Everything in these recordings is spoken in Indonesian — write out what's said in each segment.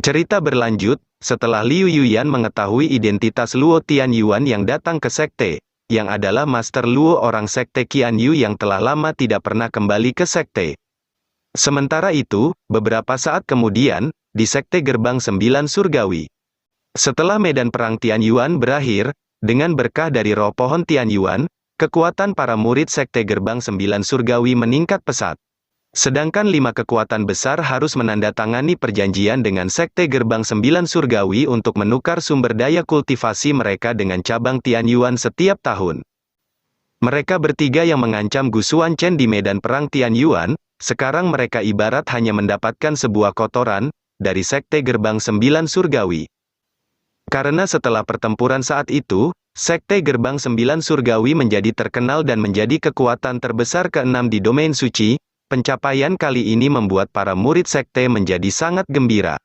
Cerita berlanjut, setelah Liu Yuyan mengetahui identitas Luo Tianyuan yang datang ke sekte, yang adalah Master Luo orang sekte Qianyu yang telah lama tidak pernah kembali ke sekte. Sementara itu, beberapa saat kemudian, di sekte Gerbang Sembilan Surgawi. Setelah medan perang Tianyuan berakhir, dengan berkah dari roh pohon Tianyuan, kekuatan para murid sekte Gerbang Sembilan Surgawi meningkat pesat. Sedangkan 5 kekuatan besar harus menandatangani perjanjian dengan sekte Gerbang Sembilan Surgawi untuk menukar sumber daya kultivasi mereka dengan cabang Tianyuan setiap tahun. Mereka bertiga yang mengancam Gu Xuanchen di medan perang Tianyuan, sekarang mereka ibarat hanya mendapatkan sebuah kotoran dari sekte Gerbang Sembilan Surgawi. Karena setelah pertempuran saat itu, sekte Gerbang Sembilan Surgawi menjadi terkenal dan menjadi kekuatan terbesar ke-6 di domain suci. Pencapaian kali ini membuat para murid sekte menjadi sangat gembira.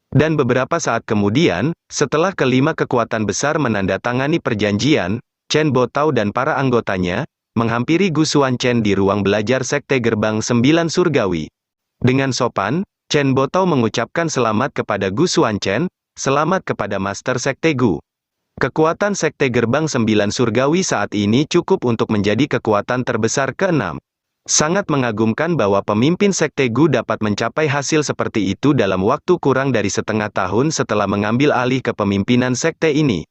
Dan beberapa saat kemudian, setelah kelima kekuatan besar menandatangani perjanjian, Chen Botao dan para anggotanya menghampiri Gu Xuanchen di ruang belajar sekte Gerbang Sembilan Surgawi. Dengan sopan, Chen Botao mengucapkan selamat kepada Gu Xuanchen, selamat kepada Master Sekte Gu. Kekuatan sekte Gerbang Sembilan Surgawi saat ini cukup untuk menjadi kekuatan terbesar ke-6. Sangat mengagumkan bahwa pemimpin sekte Gu dapat mencapai hasil seperti itu dalam waktu kurang dari setengah tahun setelah mengambil alih kepemimpinan sekte ini.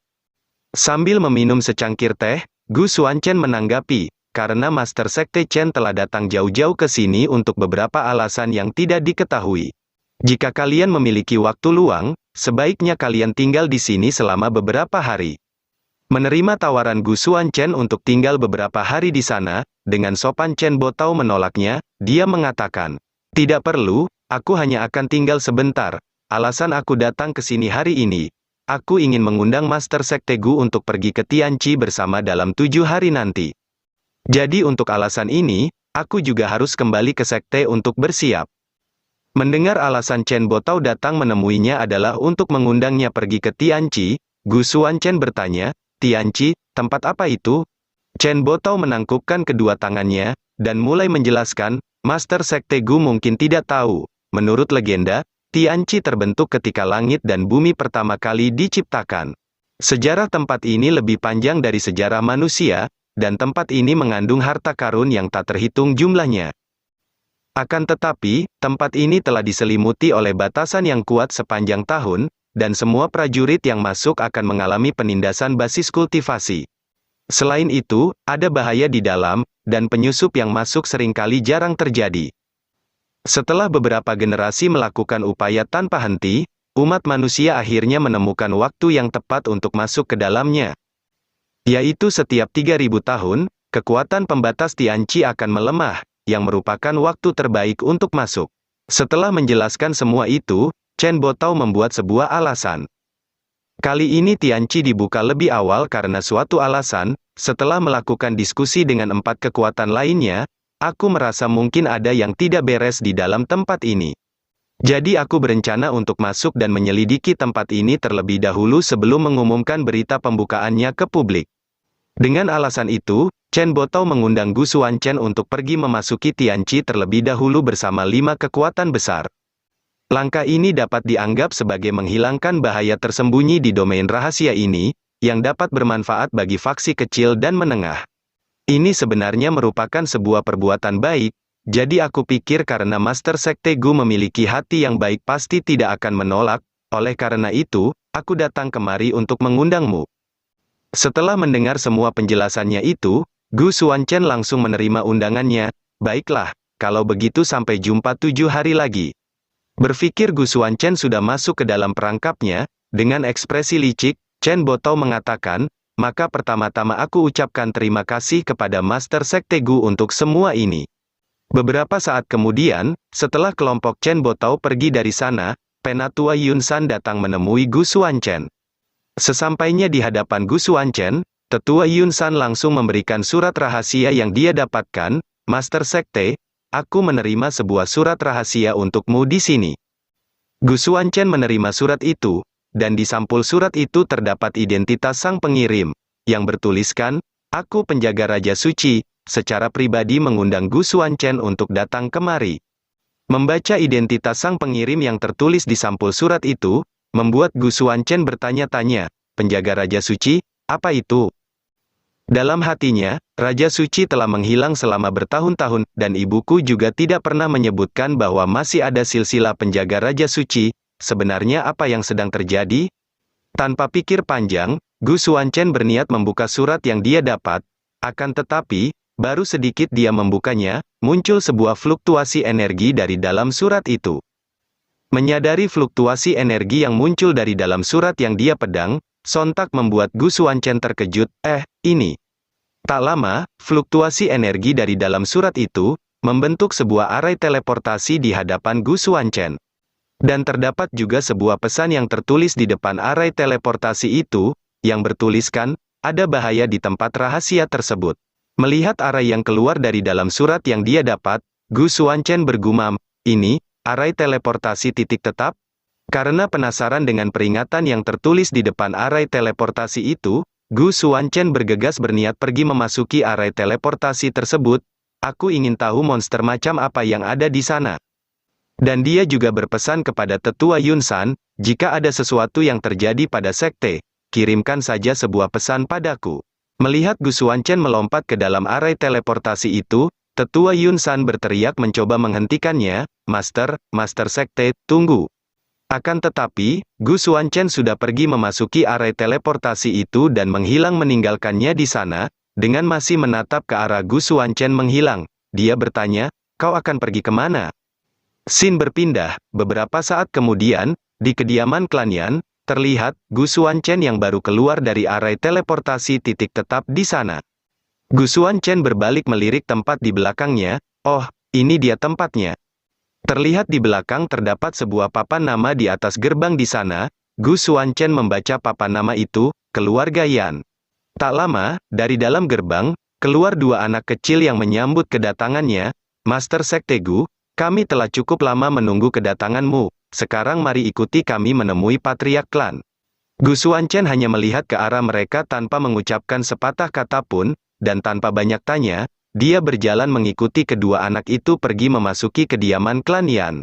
Sambil meminum secangkir teh, Gu Xuanchen menanggapi, karena Master Sekte Chen telah datang jauh-jauh ke sini untuk beberapa alasan yang tidak diketahui. Jika kalian memiliki waktu luang, sebaiknya kalian tinggal di sini selama beberapa hari. Menerima tawaran Gu Xuanchen untuk tinggal beberapa hari di sana, dengan sopan Chen Botao menolaknya, dia mengatakan, "Tidak perlu, aku hanya akan tinggal sebentar. Alasan aku datang ke sini hari ini, aku ingin mengundang Master Sekte Gu untuk pergi ke Tianqi bersama dalam 7 hari nanti. Jadi untuk alasan ini, aku juga harus kembali ke sekte untuk bersiap." Mendengar alasan Chen Botao datang menemuinya adalah untuk mengundangnya pergi ke Tianqi, Gu Xuanchen bertanya, "Tianqi, tempat apa itu?" Chen Botao menangkupkan kedua tangannya, dan mulai menjelaskan, Master Sekte Gu mungkin tidak tahu. Menurut legenda, Tianqi terbentuk ketika langit dan bumi pertama kali diciptakan. Sejarah tempat ini lebih panjang dari sejarah manusia, dan tempat ini mengandung harta karun yang tak terhitung jumlahnya. Akan tetapi, tempat ini telah diselimuti oleh batasan yang kuat sepanjang tahun, dan semua prajurit yang masuk akan mengalami penindasan basis kultivasi. Selain itu, ada bahaya di dalam, dan penyusup yang masuk seringkali jarang terjadi. Setelah beberapa generasi melakukan upaya tanpa henti, umat manusia akhirnya menemukan waktu yang tepat untuk masuk ke dalamnya. Yaitu setiap 3000 tahun, kekuatan pembatas Tianqi akan melemah, yang merupakan waktu terbaik untuk masuk. Setelah menjelaskan semua itu, Chen Botao membuat sebuah alasan. Kali ini Tianqi dibuka lebih awal karena suatu alasan, setelah melakukan diskusi dengan 4 kekuatan lainnya, aku merasa mungkin ada yang tidak beres di dalam tempat ini. Jadi aku berencana untuk masuk dan menyelidiki tempat ini terlebih dahulu sebelum mengumumkan berita pembukaannya ke publik. Dengan alasan itu, Chen Botao mengundang Gu Xuanchen untuk pergi memasuki Tianqi terlebih dahulu bersama 5 kekuatan besar. Langkah ini dapat dianggap sebagai menghilangkan bahaya tersembunyi di domain rahasia ini, yang dapat bermanfaat bagi faksi kecil dan menengah. Ini sebenarnya merupakan sebuah perbuatan baik, jadi aku pikir karena Master Sekte Gu memiliki hati yang baik pasti tidak akan menolak, oleh karena itu, aku datang kemari untuk mengundangmu. Setelah mendengar semua penjelasannya itu, Gu Xuanchen langsung menerima undangannya. Baiklah, kalau begitu sampai jumpa 7 hari lagi. Berpikir Gu Xuanchen sudah masuk ke dalam perangkapnya, dengan ekspresi licik, Chen Botao mengatakan, maka pertama-tama aku ucapkan terima kasih kepada Master Sekte Gu untuk semua ini. Beberapa saat kemudian, setelah kelompok Chen Botao pergi dari sana, Penatua Yun San datang menemui Gu Xuanchen. Sesampainya di hadapan Gu Xuanchen, Tetua Yun San langsung memberikan surat rahasia yang dia dapatkan, Master Sekte, aku menerima sebuah surat rahasia untukmu di sini. Gu Xuanchen menerima surat itu, dan di sampul surat itu terdapat identitas sang pengirim, yang bertuliskan, aku penjaga Raja Suci, secara pribadi mengundang Gu Xuanchen untuk datang kemari. Membaca identitas sang pengirim yang tertulis di sampul surat itu, membuat Gu Xuanchen bertanya-tanya, penjaga Raja Suci, apa itu? Dalam hatinya, Raja Suci telah menghilang selama bertahun-tahun, dan ibuku juga tidak pernah menyebutkan bahwa masih ada silsilah penjaga Raja Suci. Sebenarnya apa yang sedang terjadi? Tanpa pikir panjang, Gu Xuanchen berniat membuka surat yang dia dapat. Akan tetapi, baru sedikit dia membukanya, muncul sebuah fluktuasi energi dari dalam surat itu. Menyadari fluktuasi energi yang muncul dari dalam surat yang dia pedang, sontak membuat Gu Xuanchen terkejut. Ini. Tak lama, fluktuasi energi dari dalam surat itu, membentuk sebuah arai teleportasi di hadapan Gu Xuanchen. Dan terdapat juga sebuah pesan yang tertulis di depan arai teleportasi itu, yang bertuliskan, ada bahaya di tempat rahasia tersebut. Melihat arai yang keluar dari dalam surat yang dia dapat, Gu Xuanchen bergumam, ini, arai teleportasi titik tetap? Karena penasaran dengan peringatan yang tertulis di depan arai teleportasi itu, Gu Xuanchen bergegas berniat pergi memasuki arai teleportasi tersebut. Aku ingin tahu monster macam apa yang ada di sana. Dan dia juga berpesan kepada Tetua Yun San, jika ada sesuatu yang terjadi pada sekte, kirimkan saja sebuah pesan padaku. Melihat Gu Xuanchen melompat ke dalam arai teleportasi itu, Tetua Yun San berteriak mencoba menghentikannya, Master Sekte, tunggu. Akan tetapi, Gu Xuanchen sudah pergi memasuki arai teleportasi itu dan menghilang meninggalkannya di sana, dengan masih menatap ke arah Gu Xuanchen menghilang. Dia bertanya, kau akan pergi kemana? Scene berpindah, beberapa saat kemudian, di kediaman klan Yan, terlihat, Gu Xuanchen yang baru keluar dari arai teleportasi titik tetap di sana. Gu Xuanchen berbalik melirik tempat di belakangnya, oh, ini dia tempatnya. Terlihat di belakang terdapat sebuah papan nama di atas gerbang di sana, Gu Xuanchen membaca papan nama itu, keluarga Yan. Tak lama, dari dalam gerbang, keluar dua anak kecil yang menyambut kedatangannya, Master Sekte Gu, kami telah cukup lama menunggu kedatanganmu. Sekarang mari ikuti kami menemui Patriark Klan. Gu Xuanchen hanya melihat ke arah mereka tanpa mengucapkan sepatah kata pun, dan tanpa banyak tanya, dia berjalan mengikuti kedua anak itu pergi memasuki kediaman klan Yan.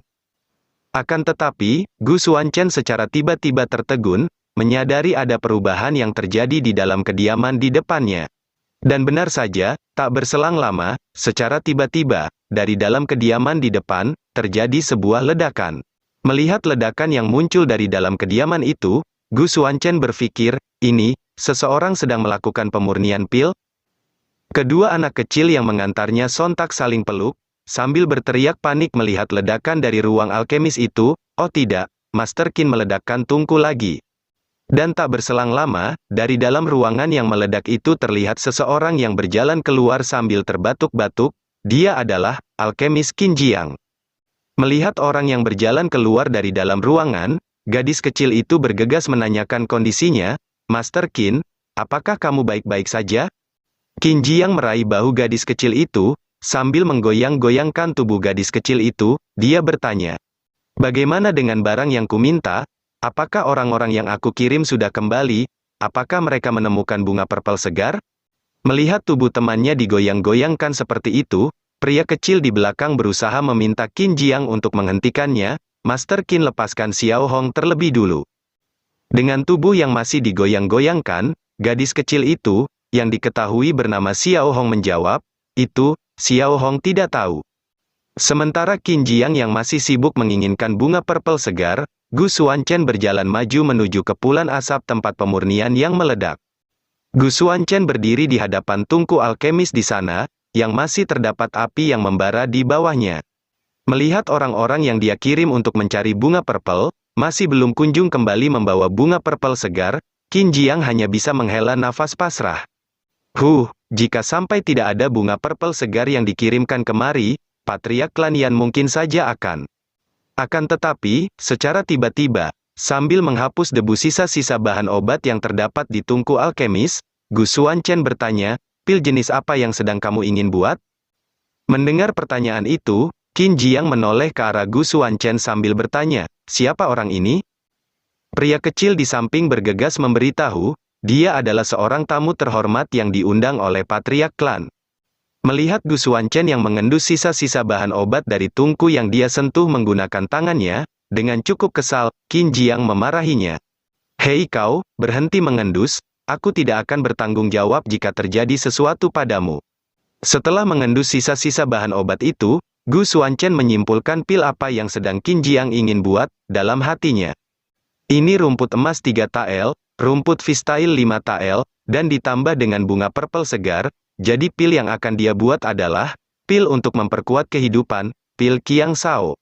Akan tetapi, Gu Xuanchen secara tiba-tiba tertegun, menyadari ada perubahan yang terjadi di dalam kediaman di depannya. Dan benar saja, tak berselang lama, secara tiba-tiba, dari dalam kediaman di depan, terjadi sebuah ledakan. Melihat ledakan yang muncul dari dalam kediaman itu, Gu Xuanchen berpikir, ini, seseorang sedang melakukan pemurnian pil? Kedua anak kecil yang mengantarnya sontak saling peluk, sambil berteriak panik melihat ledakan dari ruang alkemis itu, oh tidak, Master Qin meledakkan tungku lagi. Dan tak berselang lama, dari dalam ruangan yang meledak itu terlihat seseorang yang berjalan keluar sambil terbatuk-batuk, dia adalah, alkemis Qin Jiang. Melihat orang yang berjalan keluar dari dalam ruangan, gadis kecil itu bergegas menanyakan kondisinya, Master Qin, apakah kamu baik-baik saja? Qin Jiang meraih bahu gadis kecil itu, sambil menggoyang-goyangkan tubuh gadis kecil itu, dia bertanya, bagaimana dengan barang yang kuminta? Apakah orang-orang yang aku kirim sudah kembali? Apakah mereka menemukan bunga purple segar? Melihat tubuh temannya digoyang-goyangkan seperti itu, pria kecil di belakang berusaha meminta Qin Jiang untuk menghentikannya. Master Qin lepaskan Xiao Hong terlebih dulu. Dengan tubuh yang masih digoyang-goyangkan, gadis kecil itu, yang diketahui bernama Xiao Hong menjawab, itu, Xiao Hong tidak tahu. Sementara Qin Jiang yang masih sibuk menginginkan bunga purple segar, Gu Xuanchen berjalan maju menuju kepulan asap tempat pemurnian yang meledak. Gu Xuanchen berdiri di hadapan tungku alkemis di sana, yang masih terdapat api yang membara di bawahnya. Melihat orang-orang yang dia kirim untuk mencari bunga purple, masih belum kunjung kembali membawa bunga purple segar, Qin Jiang hanya bisa menghela nafas pasrah. Jika sampai tidak ada bunga purple segar yang dikirimkan kemari, Patriark Klan Yan mungkin saja akan. Akan tetapi, secara tiba-tiba, sambil menghapus debu sisa-sisa bahan obat yang terdapat di tungku alkemis, Gu Xuanchen bertanya, pil jenis apa yang sedang kamu ingin buat? Mendengar pertanyaan itu, Qin Jiang menoleh ke arah Gu Xuanchen sambil bertanya, siapa orang ini? Pria kecil di samping bergegas memberitahu, dia adalah seorang tamu terhormat yang diundang oleh Patriark Klan. Melihat Gu Xuanchen yang mengendus sisa-sisa bahan obat dari tungku yang dia sentuh menggunakan tangannya, dengan cukup kesal, Qin Jiang memarahinya. Hei kau, berhenti mengendus, aku tidak akan bertanggung jawab jika terjadi sesuatu padamu. Setelah mengendus sisa-sisa bahan obat itu, Gu Xuanchen menyimpulkan pil apa yang sedang Qin Jiang ingin buat, dalam hatinya. Ini rumput emas 3 tael, rumput fistail 5 tael, dan ditambah dengan bunga purple segar, jadi pil yang akan dia buat adalah, pil untuk memperkuat kehidupan, pil Qiang Shao.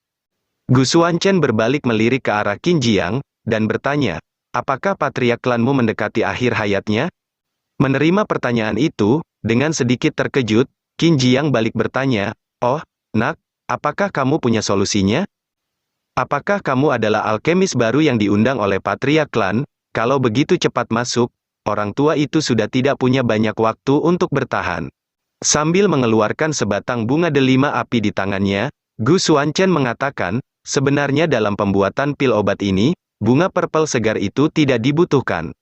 Gu Xuanchen berbalik melirik ke arah Qin Jiang, dan bertanya, apakah patriark klanmu mendekati akhir hayatnya? Menerima pertanyaan itu, dengan sedikit terkejut, Qin Jiang balik bertanya, oh, nak, apakah kamu punya solusinya? Apakah kamu adalah alkemis baru yang diundang oleh patriark klan? Kalau begitu cepat masuk, orang tua itu sudah tidak punya banyak waktu untuk bertahan. Sambil mengeluarkan sebatang bunga delima api di tangannya, Gu Xuanchen mengatakan, sebenarnya dalam pembuatan pil obat ini, bunga purple segar itu tidak dibutuhkan.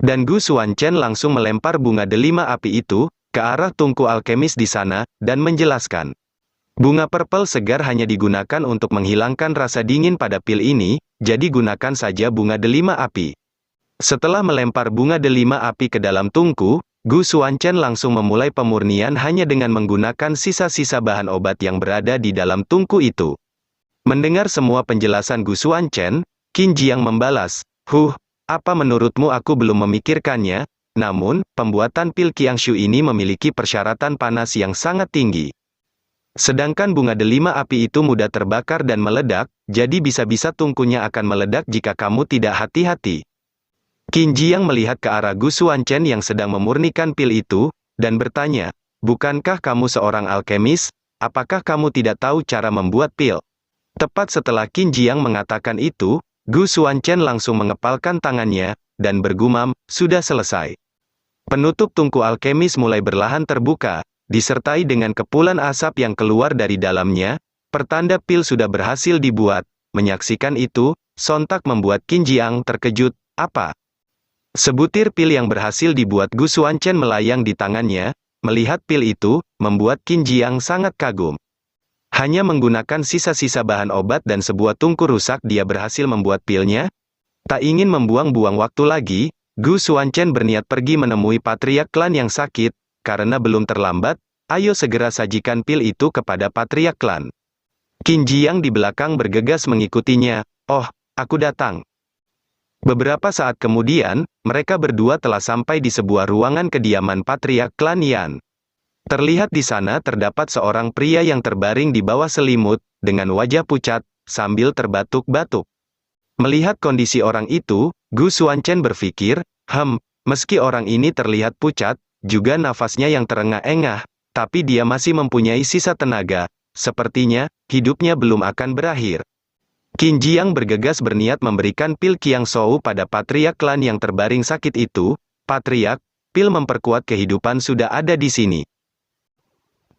Dan Gu Xuanchen langsung melempar bunga delima api itu, ke arah tungku alkemis di sana, dan menjelaskan. Bunga purple segar hanya digunakan untuk menghilangkan rasa dingin pada pil ini, jadi gunakan saja bunga delima api. Setelah melempar bunga delima api ke dalam tungku, Gu Xuanchen langsung memulai pemurnian hanya dengan menggunakan sisa-sisa bahan obat yang berada di dalam tungku itu. Mendengar semua penjelasan Gu Xuanchen, Qin Jiang membalas, apa menurutmu aku belum memikirkannya? Namun, pembuatan pil Qiangshu ini memiliki persyaratan panas yang sangat tinggi. Sedangkan bunga delima api itu mudah terbakar dan meledak, jadi bisa-bisa tungkunya akan meledak jika kamu tidak hati-hati. Qin Jiang melihat ke arah Gu Xuanchen yang sedang memurnikan pil itu, dan bertanya, bukankah kamu seorang alkemis? Apakah kamu tidak tahu cara membuat pil? Tepat setelah Qin Jiang mengatakan itu, Gu Xuanchen langsung mengepalkan tangannya, dan bergumam, sudah selesai. Penutup tungku alkemis mulai perlahan terbuka, disertai dengan kepulan asap yang keluar dari dalamnya, pertanda pil sudah berhasil dibuat. Menyaksikan itu, sontak membuat Qin Jiang terkejut, apa? Sebutir pil yang berhasil dibuat Gu Xuanchen melayang di tangannya, melihat pil itu, membuat Qin Jiang sangat kagum. Hanya menggunakan sisa-sisa bahan obat dan sebuah tungku rusak dia berhasil membuat pilnya? Tak ingin membuang-buang waktu lagi, Gu Xuanchen berniat pergi menemui patriark klan yang sakit, karena belum terlambat, ayo segera sajikan pil itu kepada patriark klan. Qin Jiang di belakang bergegas mengikutinya, oh, aku datang. Beberapa saat kemudian, mereka berdua telah sampai di sebuah ruangan kediaman patriark klan Yan. Terlihat di sana terdapat seorang pria yang terbaring di bawah selimut, dengan wajah pucat, sambil terbatuk-batuk. Melihat kondisi orang itu, Gu Xuanchen berpikir, meski orang ini terlihat pucat, juga nafasnya yang terengah-engah, tapi dia masih mempunyai sisa tenaga, sepertinya, hidupnya belum akan berakhir. Qin Jiang bergegas berniat memberikan pil Qiang Shou pada patriark klan yang terbaring sakit itu, patriark, pil memperkuat kehidupan sudah ada di sini.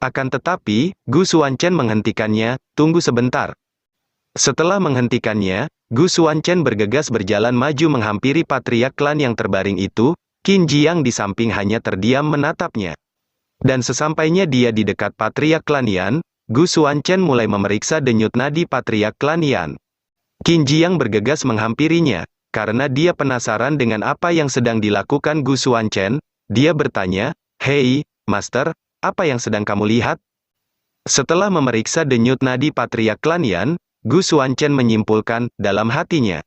Akan tetapi, Gu Xuanchen menghentikannya, tunggu sebentar. Setelah menghentikannya, Gu Xuanchen bergegas berjalan maju menghampiri patriark klan yang terbaring itu, Qin Jiang di samping hanya terdiam menatapnya. Dan sesampainya dia di dekat patriark klan Yan, Gu Xuanchen mulai memeriksa denyut nadi patriark klan Yan. Qin Jiang bergegas menghampirinya, karena dia penasaran dengan apa yang sedang dilakukan Gu Xuanchen, dia bertanya, hei, Master, apa yang sedang kamu lihat? Setelah memeriksa denyut nadi patriark klan Yan, Gu Xuanchen menyimpulkan, dalam hatinya.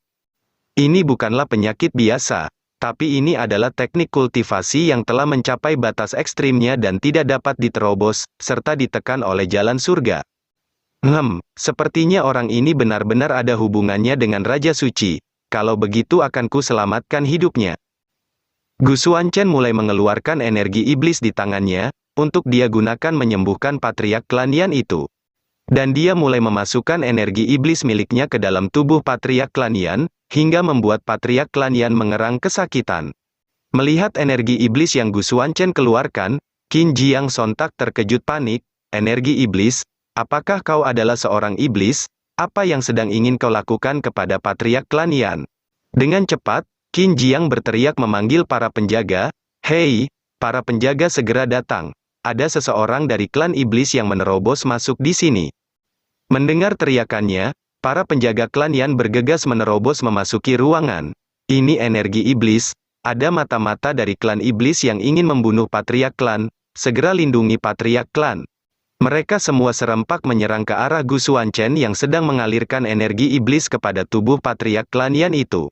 Ini bukanlah penyakit biasa, tapi ini adalah teknik kultivasi yang telah mencapai batas ekstrimnya dan tidak dapat diterobos, serta ditekan oleh jalan surga. Sepertinya orang ini benar-benar ada hubungannya dengan Raja Suci, kalau begitu akan ku selamatkan hidupnya. Gu Xuanchen mulai mengeluarkan energi iblis di tangannya, untuk dia gunakan menyembuhkan patriark klan Yan itu. Dan dia mulai memasukkan energi iblis miliknya ke dalam tubuh patriark klan Yan, hingga membuat patriark klan Yan mengerang kesakitan. Melihat energi iblis yang Gu Xuanchen keluarkan, Qin Jiang sontak terkejut panik, energi iblis, apakah kau adalah seorang iblis? Apa yang sedang ingin kau lakukan kepada patriark klan Yan? Dengan cepat, Qin Jiang berteriak memanggil para penjaga, hei, para penjaga segera datang. ada seseorang dari klan iblis yang menerobos masuk di sini. Mendengar teriakannya, para penjaga klan Yan bergegas menerobos memasuki ruangan. Ini energi iblis, ada mata-mata dari klan iblis yang ingin membunuh patriark klan, segera lindungi patriark klan. Mereka semua serempak menyerang ke arah Gu Xuanchen yang sedang mengalirkan energi iblis kepada tubuh patriark klan Yan itu.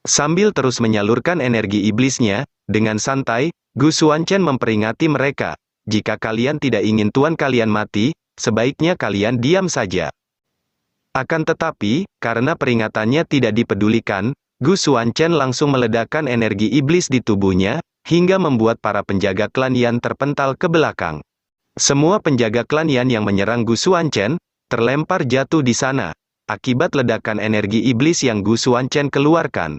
Sambil terus menyalurkan energi iblisnya, dengan santai, Gu Xuanchen memperingati mereka, jika kalian tidak ingin tuan kalian mati, sebaiknya kalian diam saja. Akan tetapi, karena peringatannya tidak dipedulikan, Gu Xuanchen langsung meledakkan energi iblis di tubuhnya, hingga membuat para penjaga klan Yan terpental ke belakang. Semua penjaga klan Yan yang menyerang Gu Xuanchen, terlempar jatuh di sana, akibat ledakan energi iblis yang Gu Xuanchen keluarkan.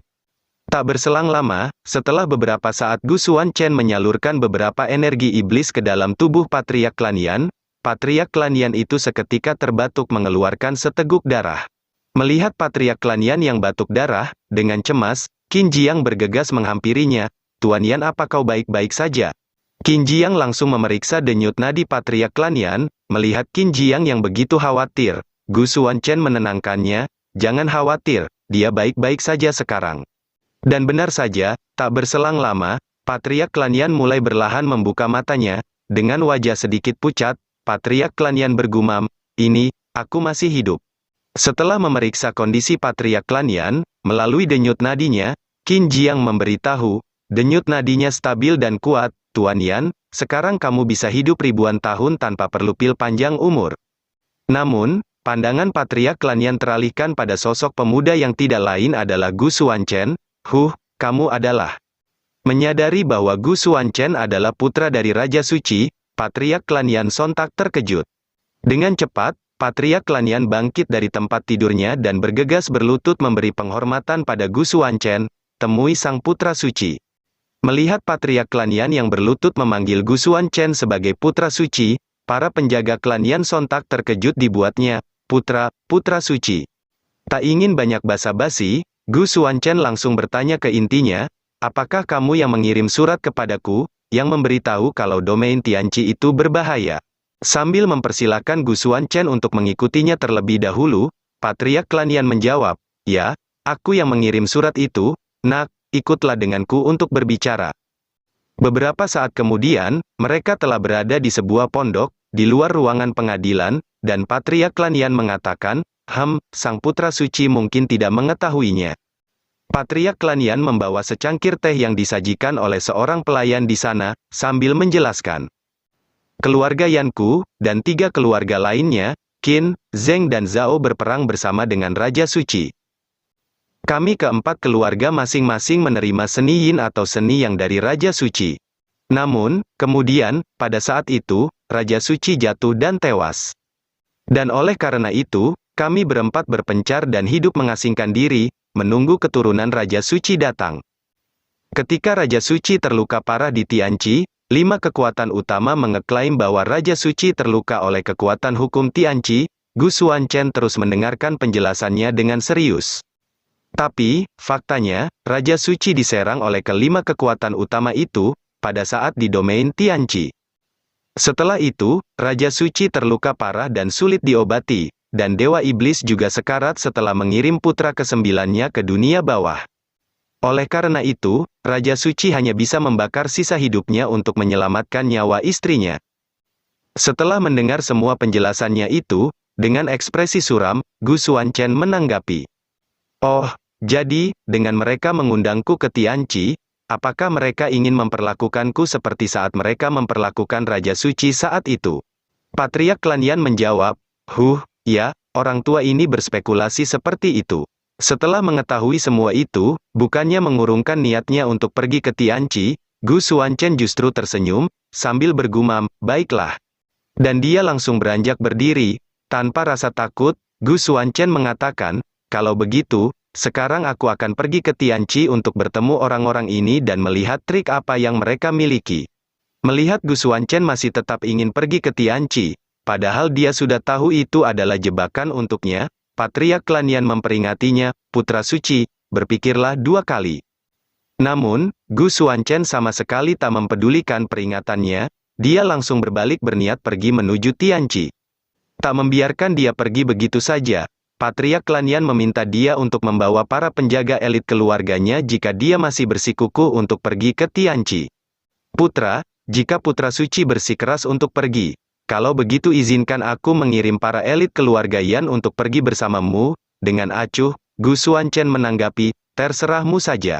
Tak berselang lama, setelah beberapa saat Gu Xuanchen menyalurkan beberapa energi iblis ke dalam tubuh patriark klan Yan, patriark klan Yan itu seketika terbatuk mengeluarkan seteguk darah. Melihat patriark klan Yan yang batuk darah, dengan cemas, Qin Jiang bergegas menghampirinya. Tuan Yan, apa kau baik-baik saja? Qin Jiang langsung memeriksa denyut nadi patriark klan Yan. Melihat Qin Jiang yang begitu khawatir, Gu Xuanchen menenangkannya, jangan khawatir, dia baik-baik saja sekarang. Dan benar saja, tak berselang lama, patriark klan Yan mulai berlahan membuka matanya, dengan wajah sedikit pucat, patriark klan Yan bergumam, ini, aku masih hidup. Setelah memeriksa kondisi patriark klan Yan, melalui denyut nadinya, Qin Jiang memberitahu, denyut nadinya stabil dan kuat, Tuan Yan, sekarang kamu bisa hidup ribuan tahun tanpa perlu pil panjang umur. Namun, pandangan patriark klan Yan teralihkan pada sosok pemuda yang tidak lain adalah Gu Xuanchen. Kamu adalah. Menyadari bahwa Gu Xuanchen adalah putra dari Raja Suci, patriark klan Yan sontak terkejut. Dengan cepat, patriark klan Yan bangkit dari tempat tidurnya dan bergegas berlutut memberi penghormatan pada Gu Xuanchen, temui sang putra suci. Melihat patriark klan Yan yang berlutut memanggil Gu Xuanchen sebagai putra suci, para penjaga klan Yan sontak terkejut dibuatnya, putra suci. Tak ingin banyak basa-basi, Gu Xuanchen langsung bertanya ke intinya, apakah kamu yang mengirim surat kepadaku, yang memberitahu kalau domain Tianqi itu berbahaya? Sambil mempersilahkan Gu Xuanchen untuk mengikutinya terlebih dahulu, patriark klan Yan menjawab, ya, aku yang mengirim surat itu, nak, ikutlah denganku untuk berbicara. Beberapa saat kemudian, mereka telah berada di sebuah pondok, di luar ruangan pengadilan, dan patriark klan Yan mengatakan, sang putra suci mungkin tidak mengetahuinya. Patriark klan Yan membawa secangkir teh yang disajikan oleh seorang pelayan di sana, sambil menjelaskan. Keluarga Yanku, dan 3 keluarga lainnya, Qin, Zheng dan Zhao berperang bersama dengan Raja Suci. Kami keempat keluarga masing-masing menerima seni Yin atau seni yang dari Raja Suci. Namun, kemudian, pada saat itu, Raja Suci jatuh dan tewas. Dan oleh karena itu, kami berempat berpencar dan hidup mengasingkan diri, menunggu keturunan Raja Suci datang. Ketika Raja Suci terluka parah di Tianqi, 5 kekuatan utama mengeklaim bahwa Raja Suci terluka oleh kekuatan hukum Tianqi. Gu Xuanchen terus mendengarkan penjelasannya dengan serius. Tapi, faktanya, Raja Suci diserang oleh ke-5 kekuatan utama itu, pada saat di domain Tianqi. Setelah itu, Raja Suci terluka parah dan sulit diobati, dan Dewa Iblis juga sekarat setelah mengirim putra ke-9-nya ke dunia bawah. Oleh karena itu, Raja Suci hanya bisa membakar sisa hidupnya untuk menyelamatkan nyawa istrinya. Setelah mendengar semua penjelasannya itu, dengan ekspresi suram, Gu Xuanchen menanggapi. Oh, jadi, dengan mereka mengundangku ke Tianqi, apakah mereka ingin memperlakukanku seperti saat mereka memperlakukan Raja Suci saat itu? Patriark klan Yan menjawab, ya, orang tua ini berspekulasi seperti itu. Setelah mengetahui semua itu, bukannya mengurungkan niatnya untuk pergi ke Tianqi, Gu Xuanchen justru tersenyum, sambil bergumam, baiklah. Dan dia langsung beranjak berdiri, tanpa rasa takut, Gu Xuanchen mengatakan, kalau begitu, sekarang aku akan pergi ke Tianqi untuk bertemu orang-orang ini dan melihat trik apa yang mereka miliki. Melihat Gu Xuanchen masih tetap ingin pergi ke Tianqi, padahal dia sudah tahu itu adalah jebakan untuknya, patriark klan Yan memperingatinya, putra suci, berpikirlah 2 kali. Namun, Gu Xuanchen sama sekali tak mempedulikan peringatannya, Dia langsung berbalik berniat pergi menuju Tianqi. Tak membiarkan dia pergi begitu saja, Patriark klan Yan meminta dia untuk membawa para penjaga elit keluarganya jika dia masih bersikukuh untuk pergi ke Tianqi. Putra, jika putra suci bersikeras untuk pergi, kalau begitu izinkan aku mengirim para elit keluarga Yan untuk pergi bersamamu. Dengan acuh, Gu Xuanchen menanggapi, terserahmu saja.